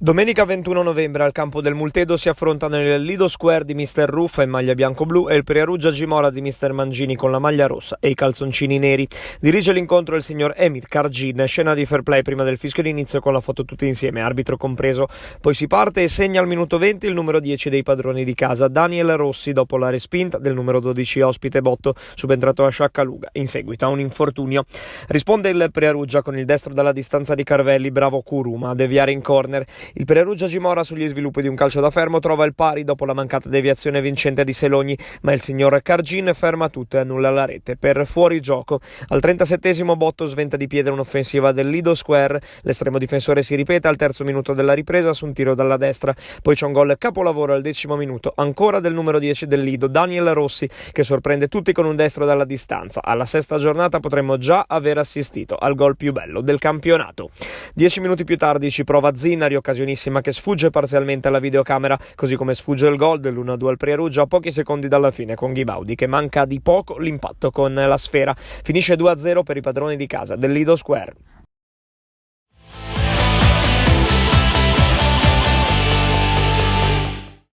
Domenica 21 novembre al campo del Multedo si affrontano il Lido Square di Mister Ruffa in maglia bianco-blu e il Perugia Gimora di Mister Mangini con la maglia rossa e i calzoncini neri. Dirige l'incontro il signor Emir Kargin, scena di fair play prima del fischio d'inizio con la foto tutti insieme, arbitro compreso. Poi si parte e segna al minuto 20 il numero 10 dei padroni di casa, Daniel Rossi, dopo la respinta del numero 12 ospite Botto, subentrato a Sciaccaluga in seguito a un infortunio. Risponde il Perugia con il destro dalla distanza di Carvelli, bravo Kuruma a deviare in corner. Il Perugia Gimora, sugli sviluppi di un calcio da fermo, trova il pari dopo la mancata deviazione vincente di Selogni, ma il signor Kargin ferma tutto e annulla la rete per fuorigioco. Al 37esimo Botto sventa di piede un'offensiva del Lido Square, l'estremo difensore si ripete al terzo minuto della ripresa su un tiro dalla destra, poi c'è un gol capolavoro al 10° minuto, ancora del numero 10 del Lido, Daniel Rossi, che sorprende tutti con un destro dalla distanza. Alla sesta giornata potremmo già aver assistito al gol più bello del campionato. 10 minuti più tardi ci prova Zinari, occasionissima che sfugge parzialmente alla videocamera, così come sfugge il gol dell'1-2 al Perugia a pochi secondi dalla fine, con Ghibaudi che manca di poco l'impatto con la sfera. Finisce 2-0 per i padroni di casa del Lido Square.